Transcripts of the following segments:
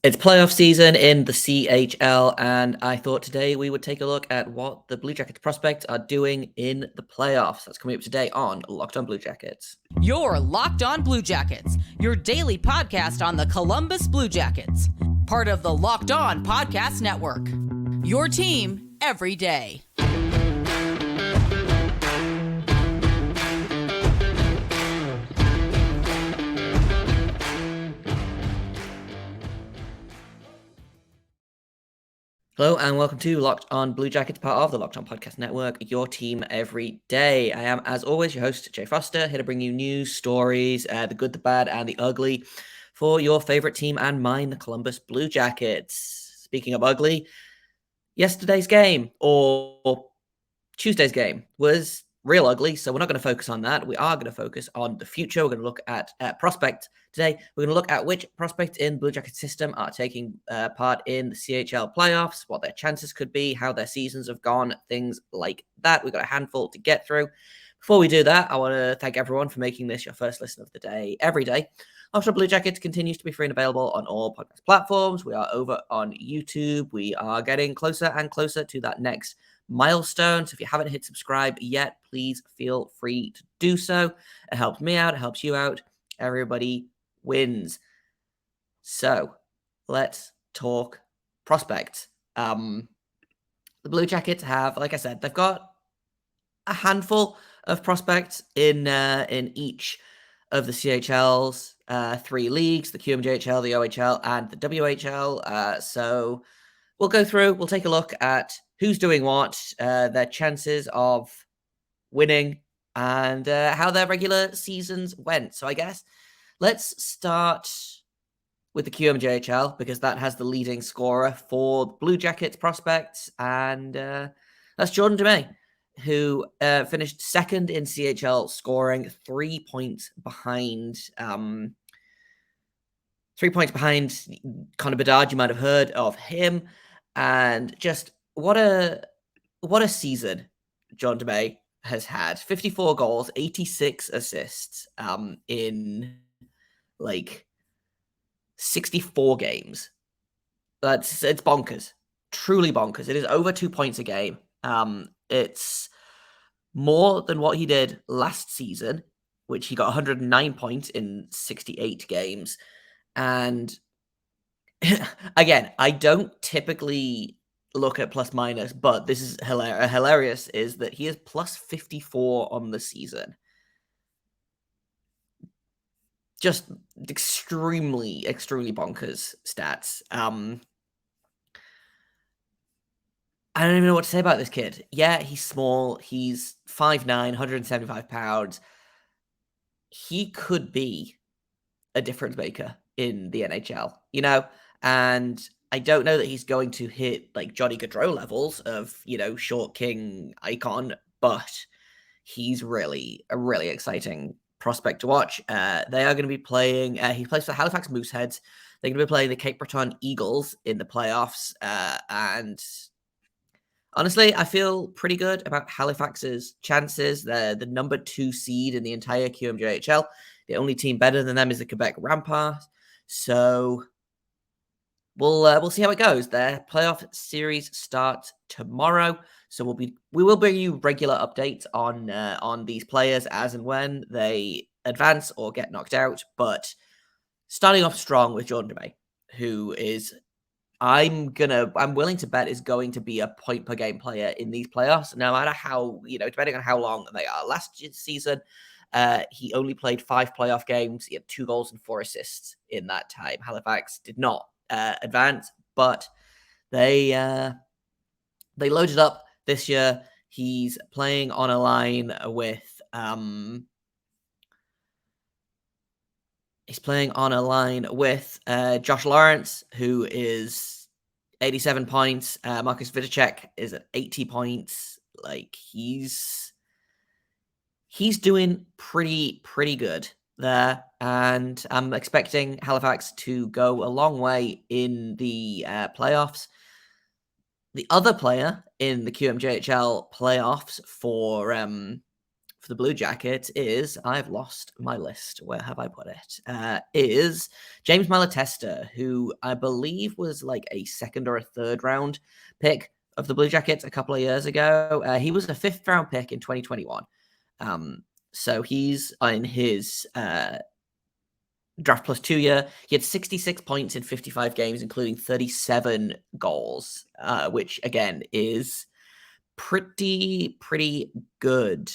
It's playoff season in the CHL, and I thought today we would take a look at what the Blue Jackets prospects are doing in the playoffs. That's coming up today on Locked On Blue Jackets. You're Locked On Blue Jackets, your daily podcast on the Columbus Blue Jackets, part of the Locked On Podcast Network. Your team every day. Hello and welcome to Locked On Blue Jackets, part of the Locked On Podcast Network, your team every day. I am, as always, your host, Jay Foster, here to bring you news, stories, the good, the bad, and the ugly for your favorite team and mine, the Columbus Blue Jackets. Speaking of ugly, yesterday's game, or Tuesday's game, was real ugly, so we're not going to focus on that. We are going to focus on the future. We're going to look at prospect today. We're going to look at which prospects in Blue Jacket system are taking part in the CHL playoffs, what their chances could be, how their seasons have gone, things like that. We've got a handful to get through. Before we do that, I want to thank everyone for making this your first listen of the day every day. Locked On Blue Jackets continues to be free and available on all podcast platforms. We are over on YouTube. We are getting closer and closer to that next milestone. So if you haven't hit subscribe yet, please feel free to do so. It helps me out. It helps you out. Everybody wins. So let's talk prospects. The Blue Jackets have, like I said, they've got a handful of prospects in each of the CHL's three leagues, the QMJHL, the OHL, and the WHL. So we'll go through, we'll take a look at who's doing what, their chances of winning, and how their regular seasons went. So I guess let's start with the QMJHL, because that has the leading scorer for Blue Jackets prospects, and that's Jordan Dumais, who finished second in CHL, scoring 3 points behind. 3 points behind Connor Bedard. You might have heard of him, and just what a season Jordan Dumais has had. 54 goals, 86 assists in like 64 games. It's bonkers. Truly bonkers. It is over 2 points a game. It's more than what he did last season, which he got 109 points in 68 games. And again, I don't typically look at plus minus, but this is hilarious is that he is plus 54 on the season. Just extremely bonkers stats. I don't even know what to say about this kid. Yeah, he's small. He's 5'9", 175 pounds. He could be a difference maker in the NHL, you know? And I don't know that he's going to hit like Johnny Gaudreau levels of, short king icon, but he's really a really exciting prospect to watch. They are going to be playing, he plays for the Halifax Mooseheads. They're going to be playing the Cape Breton Eagles in the playoffs. And honestly, I feel pretty good about Halifax's chances. They're the number 2 seed in the entire QMJHL. The only team better than them is the Quebec Rampart. So we'll see how it goes. Their playoff series starts tomorrow. So we will bring you regular updates on these players as and when they advance or get knocked out. But starting off strong with Jordan Dumais, who is I'm willing to bet is going to be a point per game player in these playoffs, no matter how, depending on how long they are. Last season, he only played 5 playoff games. He had 2 goals and 4 assists in that time. Halifax did not advance, but they loaded up this year. He's playing on a line with Josh Lawrence, who is 87 points. Marcus Vidicek is at 80 points. Like he's doing pretty good there, and I'm expecting Halifax to go a long way in the playoffs. The other player in the QMJHL playoffs for for the Blue Jackets is, I've lost my list. Where have I put it? Is James Malatesta, who I believe was like a second or a third round pick of the Blue Jackets a couple of years ago. He was a fifth round pick in 2021. So he's in his draft plus 2 year. He had 66 points in 55 games, including 37 goals, which again is pretty good.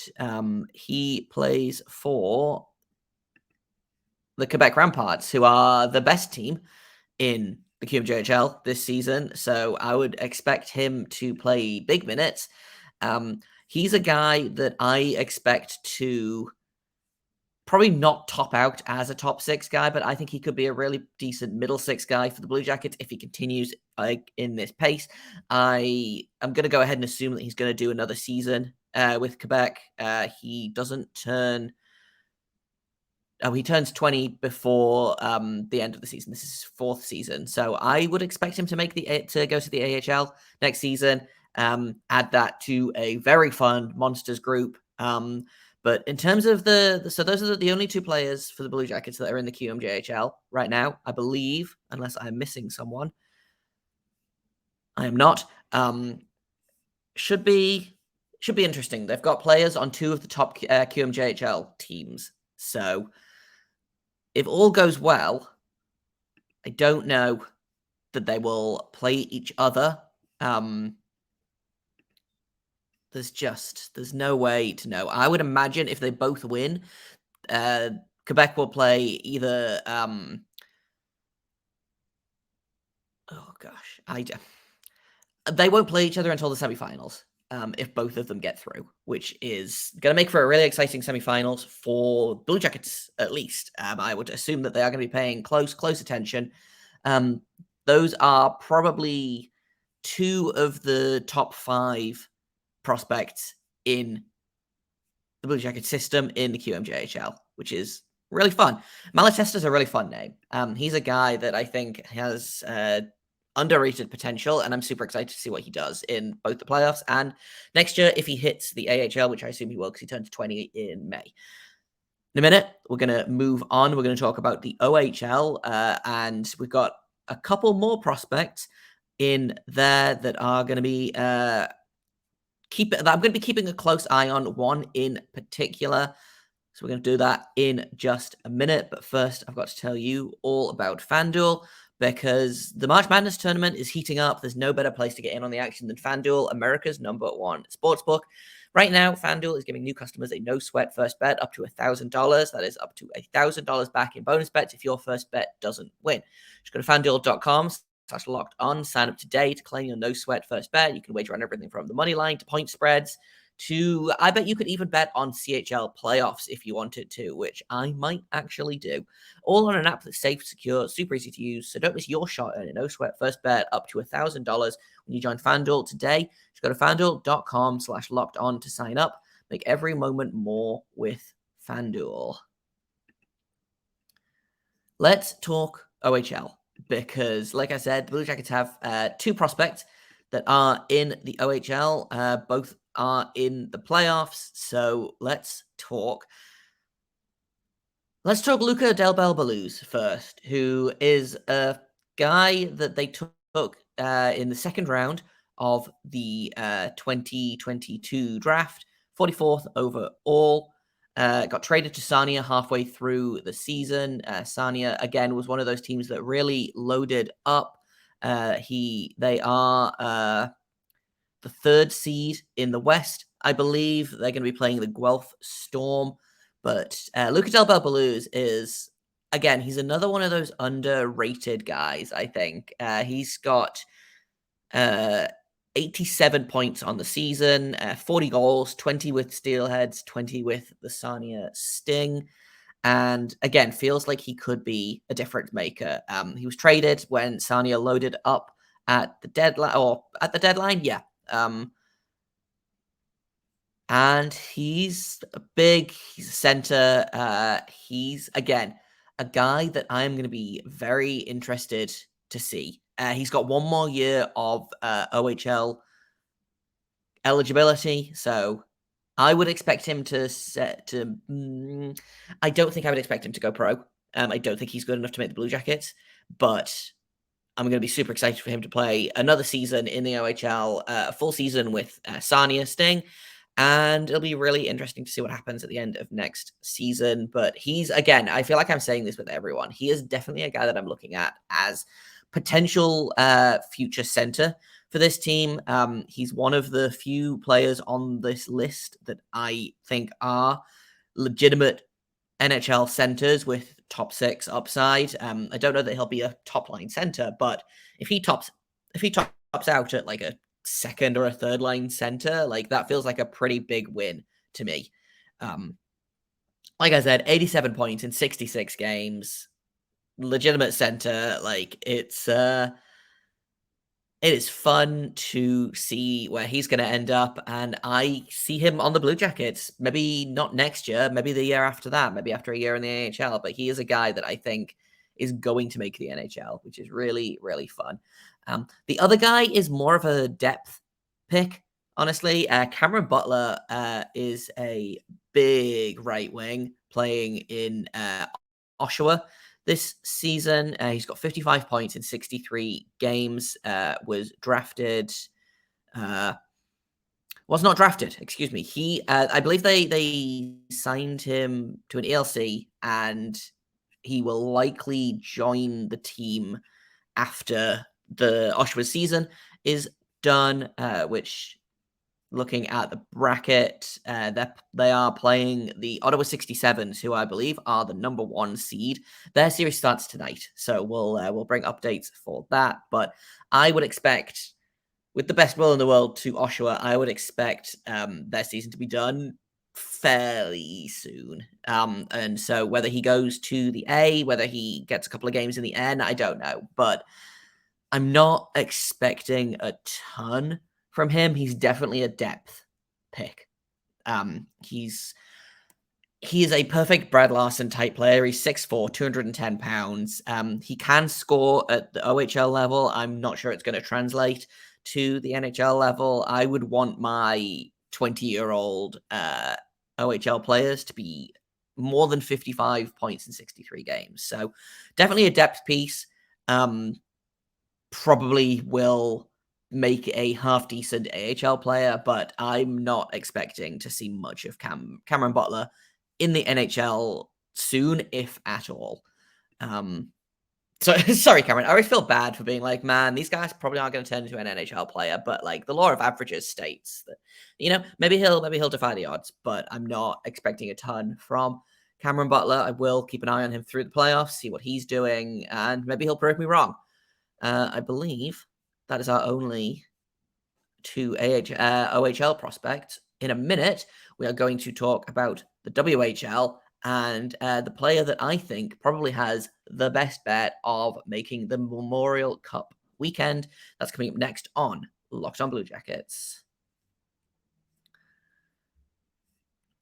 He plays for the Quebec Ramparts, who are the best team in the QMJHL this season. So I would expect him to play big minutes. He's a guy that I expect to probably not top out as a top six guy, but I think he could be a really decent middle six guy for the Blue Jackets if he continues like in this pace. I am going to go ahead and assume that he's going to do another season with Quebec. He doesn't turn. Oh, he turns 20 before the end of the season. This is his fourth season, so I would expect him to go to the AHL next season. Add that to a very fun Monsters group. But in terms of so those are the only two players for the Blue Jackets that are in the QMJHL right now, I believe, unless I'm missing someone. I am not. Should be interesting. They've got players on two of the top QMJHL teams. So if all goes well, I don't know that they will play each other. There's no way to know. I would imagine if they both win, Quebec will play either. They won't play each other until the semifinals. If both of them get through, which is going to make for a really exciting semifinals for Blue Jackets, at least. I would assume that they are going to be paying close attention. Those are probably two of the top 5 prospects in the Blue Jacket system in the QMJHL, which is really fun. Malatesta is a really fun name. He's a guy that I think has underrated potential, and I'm super excited to see what he does in both the playoffs and next year if he hits the AHL, which I assume he will because he turns 20 in May. In a minute, we're going to move on. We're going to talk about the OHL, and we've got a couple more prospects in there that are going to be I'm going to be keeping a close eye on, one in particular. So we're going to do that in just a minute. But first, I've got to tell you all about FanDuel, because the March Madness tournament is heating up. There's no better place to get in on the action than FanDuel, America's #1 sportsbook. Right now, FanDuel is giving new customers a no-sweat first bet up to $1,000. That is up to $1,000 back in bonus bets if your first bet doesn't win. Just go to FanDuel.com/locked on. Sign up today to claim your no-sweat first bet. You can wager on everything from the money line to point spreads to, I bet you could even bet on CHL playoffs if you wanted to, which I might actually do. All on an app that's safe, secure, super easy to use, so don't miss your shot at a no-sweat first bet up to $1,000 when you join FanDuel today. Just go to FanDuel.com/locked on to sign up. Make every moment more with FanDuel. Let's talk OHL, because like I said, the Blue Jackets have 2 prospects that are in the OHL. Both are in the playoffs. So let's talk Luca Del Bel Belluz first, who is a guy that they took in the second round of the 2022 draft, 44th overall. Got traded to Sarnia halfway through the season. Sarnia, again, was one of those teams that really loaded up. They are the 3rd seed in the West. I believe they're going to be playing the Guelph Storm. But Luca Del Bel Belluz is, again, he's another one of those underrated guys, I think. He's got 87 points on the season, 40 goals, 20 with Steelheads, 20 with the Sarnia Sting. And again, feels like he could be a difference maker. He was traded when Sarnia loaded up at the deadline. Yeah. And he's he's a center. He's, again, a guy that I'm going to be very interested to see. He's got 1 more year of OHL eligibility. So I would expect him to I don't think I would expect him to go pro. I don't think he's good enough to make the Blue Jackets, but I'm going to be super excited for him to play another season in the OHL, a full season with Sarnia Sting, and it'll be really interesting to see what happens at the end of next season. But he's, again, I feel like I'm saying this with everyone. He is definitely a guy that I'm looking at as potential future center for this team. He's one of the few players on this list that I think are legitimate NHL centers with top six upside. I don't know that he'll be a top line center, but if he tops out at like a second or a third line center, like that feels like a pretty big win to me. Like I said, 87 points in 66 games, legitimate center. Like it is fun to see where he's going to end up, and I see him on the Blue Jackets. Maybe not next year, maybe the year after that, maybe after a year in the NHL, but he is a guy that I think is going to make the NHL, which is really, really fun. The other guy is more of a depth pick, honestly. Cameron Butler is a big right wing playing in Oshawa this season. He's got 55 points in 63 games, was not drafted, excuse me. I believe they signed him to an ELC, and he will likely join the team after the Oshawa season is done, which, looking at the bracket, they are playing the Ottawa 67s, who I believe are the number 1 seed. Their series starts tonight, so we'll bring updates for that. But I would expect, with the best will in the world to Oshawa, I would expect their season to be done fairly soon. And so whether he goes to the A, whether he gets a couple of games in the N, I don't know. But I'm not expecting a ton from him. He's definitely a depth pick. He is a perfect Brad Larson type player. He's 6'4", 210 pounds. He can score at the OHL level. I'm not sure it's going to translate to the NHL level. I would want my 20-year-old OHL players to be more than 55 points in 63 games. So definitely a depth piece. Probably will make a half-decent AHL player, but I'm not expecting to see much of Cameron Butler in the NHL soon, if at all. So sorry, Cameron. I always feel bad for being like, man, these guys probably aren't going to turn into an NHL player, but like the law of averages states that, maybe he'll defy the odds, but I'm not expecting a ton from Cameron Butler. I will keep an eye on him through the playoffs, see what he's doing, and maybe he'll prove me wrong. I believe that is our only 2 OHL prospects. In a minute, we are going to talk about the WHL and the player that I think probably has the best bet of making the Memorial Cup weekend. That's coming up next on Locked on Blue Jackets.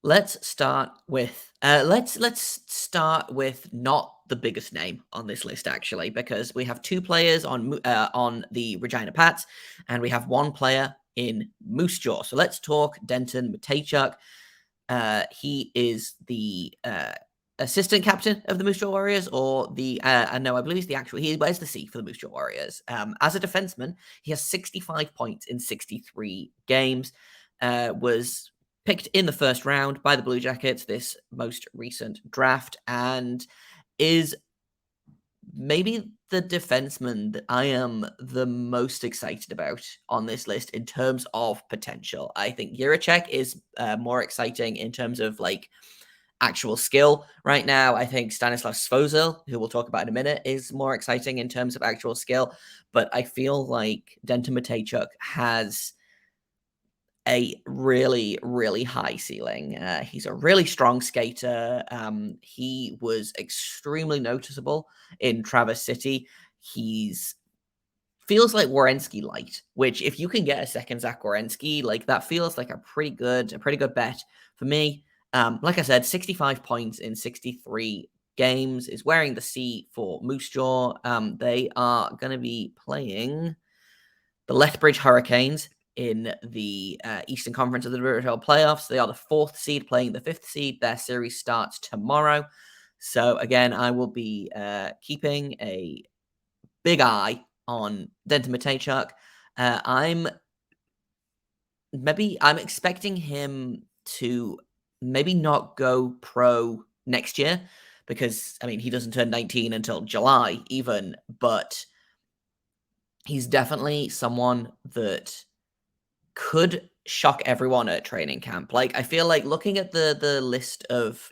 Let's start with not the biggest name on this list, actually, because we have 2 players on the Regina Pats, and we have 1 player in Moose Jaw. So let's talk Denton Mateychuk. He is the assistant captain of the Moose Jaw Warriors, or the no, I believe he's the actual. He wears the C for the Moose Jaw Warriors. As a defenseman, he has 65 points in 63 games. Was picked in the first round by the Blue Jackets this most recent draft, and is maybe the defenseman that I am the most excited about on this list in terms of potential. I think Jiricek is more exciting in terms of like actual skill right now. I think Stanislav Svozil, who we'll talk about in a minute, is more exciting in terms of actual skill, but I feel like Denton Mateychuk has a really, really high ceiling. He's a really strong skater. He was extremely noticeable in Traverse City. Feels like Werenski light, which if you can get a second Zach Werenski, like that feels like a pretty good bet for me. Like I said, 65 points in 63 games, is wearing the C for Moose Jaw. They are going to be playing the Lethbridge Hurricanes in the Eastern Conference of the WHL playoffs. They are the 4th seed playing the 5th seed. Their series starts tomorrow. So again, I will be keeping a big eye on Denton Mateychuk. I'm expecting him to maybe not go pro next year because, I mean, he doesn't turn 19 until July even, but he's definitely someone that could shock everyone at training camp. Like, I feel like looking at the list of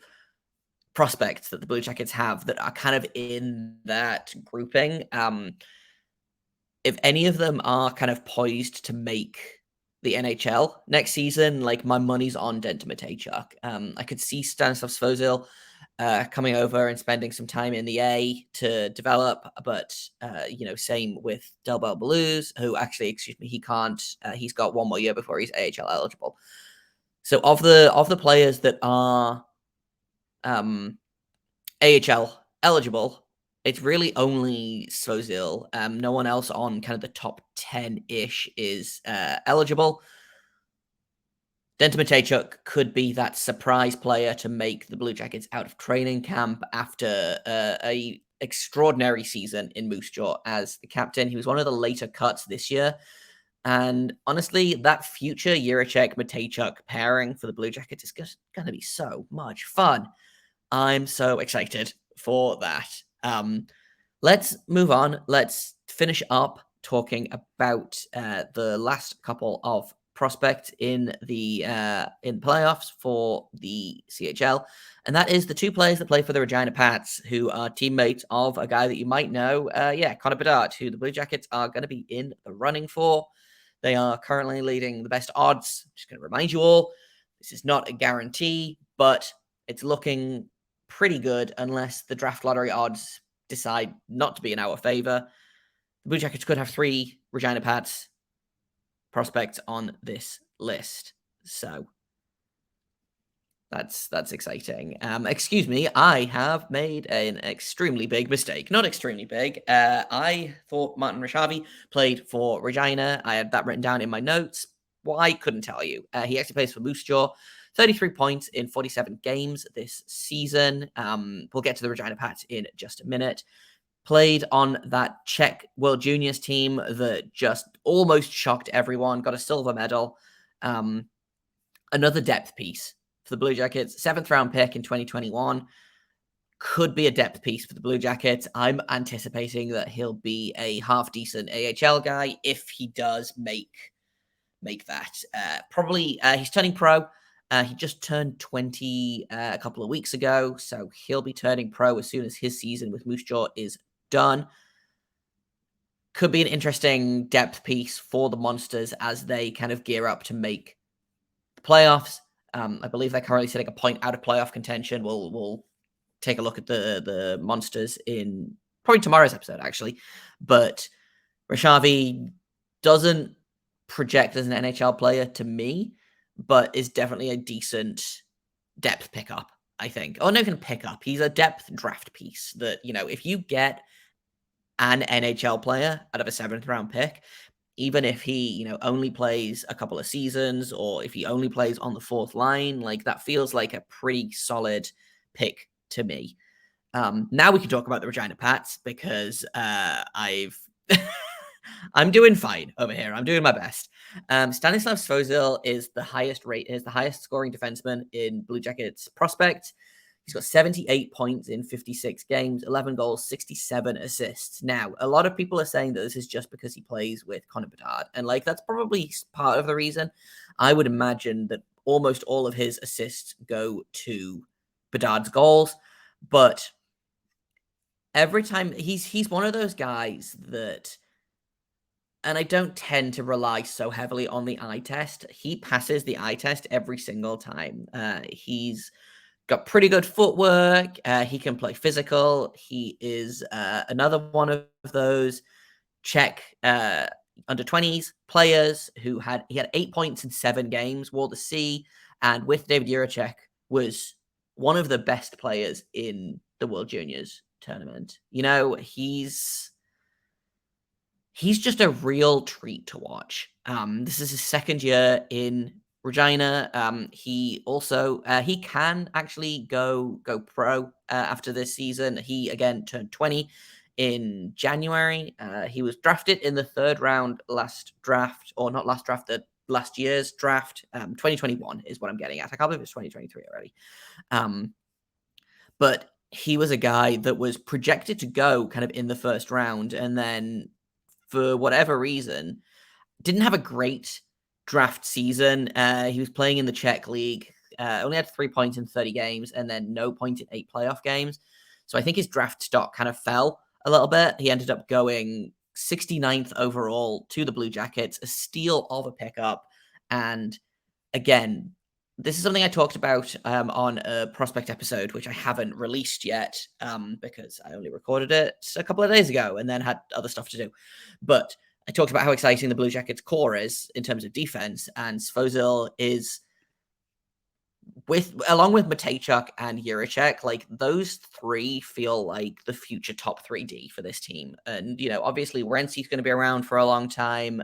prospects that the Blue Jackets have that are kind of in that grouping, if any of them are kind of poised to make the NHL next season, like, my money's on Denton Mateychuk. I could see Stanislav Svozil coming over and spending some time in the A to develop, but same with Del Bel Belluz, who actually, he can't. He's got one more year before he's AHL eligible. So of the players that are AHL eligible, it's really only Svozil. No one else on kind of the top 10-ish is eligible. Denton Mateychuk could be that surprise player to make the Blue Jackets out of training camp after a extraordinary season in Moose Jaw as the captain. He was one of the later cuts this year. And honestly, that future Jiricek Mateychuk pairing for the Blue Jackets is just going to be so much fun. I'm so excited for that. Let's move on. Let's finish up talking about the last couple of prospects in the playoffs for the CHL, and that is the 2 players that play for the Regina Pats, who are teammates of a guy that you might know, Connor Bedard, who the Blue Jackets are going to be in the running for. They are currently leading the best odds. I'm just going to remind you all, this is not a guarantee, but it's looking pretty good unless the draft lottery odds decide not to be in our favor. The Blue Jackets could have 3 Regina Pats prospects on this list. So that's exciting. Excuse me, I have made an extremely big mistake. Not extremely big. I thought Martin Rysavy played for Regina. I had that written down in my notes. Why? Couldn't tell you. He actually plays for Moose Jaw. 33 points in 47 games this season. We'll get to the Regina Pats in just a minute. Played on that Czech World Juniors team that just almost shocked everyone. Got a silver medal. Another depth piece for the Blue Jackets. 7th round pick in 2021. Could be a depth piece for the Blue Jackets. I'm anticipating that he'll be a half-decent AHL guy if he does make that. Probably he's turning pro. He just turned 20 a couple of weeks ago, so he'll be turning pro as soon as his season with Moose Jaw is done. Could be an interesting depth piece for the Monsters as they kind of gear up to make the playoffs. I believe they're currently sitting a point out of playoff contention. We'll take a look at the Monsters in probably tomorrow's episode, actually. But Rysavy doesn't project as an NHL player to me, but is definitely a decent depth pickup, I think. Oh, no, can pick up. He's a depth draft piece that, if you get an NHL player out of a 7th round pick, even if he, only plays a couple of seasons or if he only plays on the 4th line, like, that feels like a pretty solid pick to me. Now we can talk about the Regina Pats because I'm doing fine over here. I'm doing my best. Stanislav Svozil is the highest scoring defenseman in Blue Jackets prospect. He's got 78 points in 56 games, 11 goals, 67 assists. Now, a lot of people are saying that this is just because he plays with Connor Bedard. And, that's probably part of the reason. I would imagine that almost all of his assists go to Bedard's goals. But every time, he's one of those guys that, and I don't tend to rely so heavily on the eye test. He passes the eye test every single time. He's got pretty good footwork. He can play physical. He is another one of those Czech under 20s players who had 8 points in 7 games, wore the C, and with David Jiricek was one of the best players in the World Juniors tournament. He's just a real treat to watch. This is his second year in Regina. He also he can actually go pro after this season. He again turned 20 in January. He was drafted in the third round last draft, or not last draft, the last year's draft. 2021 is what I'm getting at. I can't believe it's 2023 already. But he was a guy that was projected to go kind of in the first round, and then for whatever reason didn't have a great draft season. He was playing in the Czech league, only had 3 points in 30 games, and then no point in 8 playoff games. So I think his draft stock kind of fell a little bit. He ended up going 69th overall to the Blue Jackets, a steal of a pickup. And again, this is something I talked about on a prospect episode, which I haven't released yet because I only recorded it a couple of days ago and then had other stuff to do. But I talked about how exciting the Blue Jackets core is in terms of defense, and Svozil is along with Mateychuk and Jiricek, like those three feel like the future top 3D for this team. And, obviously Werenski's going to be around for a long time.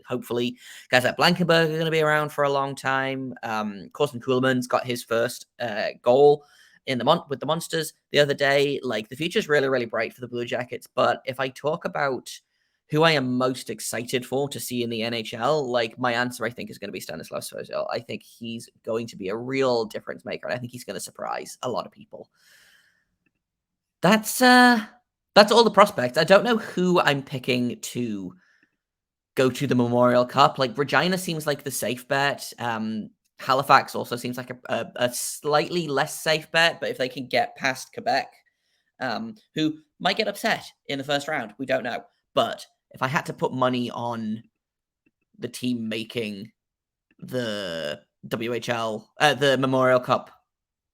Hopefully guys like Blankenberg are going to be around for a long time. Corson Kuhlman's got his first goal with the Monsters the other day. Like the future's really, really bright for the Blue Jackets. But if I talk about who I am most excited for to see in the NHL, like my answer, I think, is going to be Stanislav Svozil. I think he's going to be a real difference maker, and I think he's going to surprise a lot of people. That's all the prospects. I don't know who I'm picking to go to the Memorial Cup. Like Regina seems like the safe bet. Halifax also seems like a slightly less safe bet, but if they can get past Quebec, who might get upset in the first round, we don't know. But if I had to put money on the team making the WHL, the Memorial Cup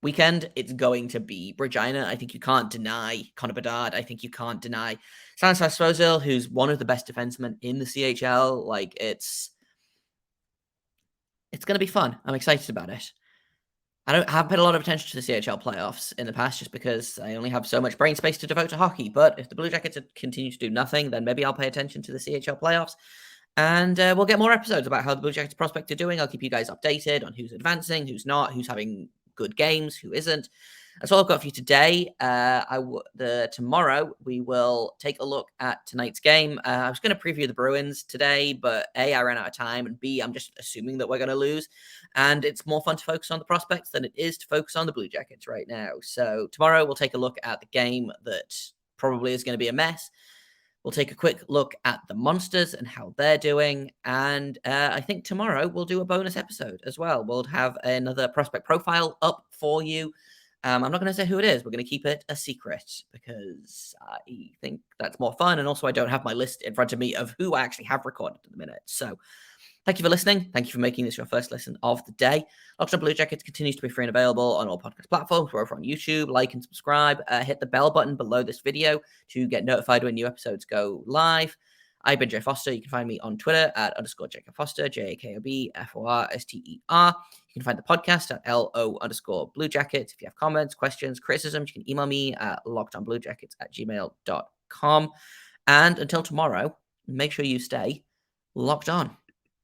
weekend, it's going to be Regina. I think you can't deny Connor Bedard. I think you can't deny Stanislav Svozil, who's one of the best defensemen in the CHL. Like it's going to be fun. I'm excited about it. I haven't paid a lot of attention to the CHL playoffs in the past just because I only have so much brain space to devote to hockey. But if the Blue Jackets continue to do nothing, then maybe I'll pay attention to the CHL playoffs. And we'll get more episodes about how the Blue Jackets prospect are doing. I'll keep you guys updated on who's advancing, who's not, who's having good games, who isn't. That's all I've got for you today. Tomorrow we will take a look at tonight's game. I was going to preview the Bruins today, but A, I ran out of time, and B, I'm just assuming that we're going to lose. And it's more fun to focus on the prospects than it is to focus on the Blue Jackets right now. So tomorrow we'll take a look at the game that probably is going to be a mess. We'll take a quick look at the Monsters and how they're doing. And I think tomorrow we'll do a bonus episode as well. We'll have another prospect profile up for you. I'm not going to say who it is. We're going to keep it a secret because I think that's more fun. And also I don't have my list in front of me of who I actually have recorded at the minute. So thank you for listening. Thank you for making this your first listen of the day. Locked On Blue Jackets continues to be free and available on all podcast platforms. We're over on YouTube. Like and subscribe. Hit the bell button below this video to get notified when new episodes go live. I've been Jay Foster. You can find me on Twitter at _Jacob Foster, JAKOBFORSTER. You can find the podcast at LO_Blue Jackets. If you have comments, questions, criticisms, you can email me at lockedonbluejackets@gmail.com. And until tomorrow, make sure you stay locked on.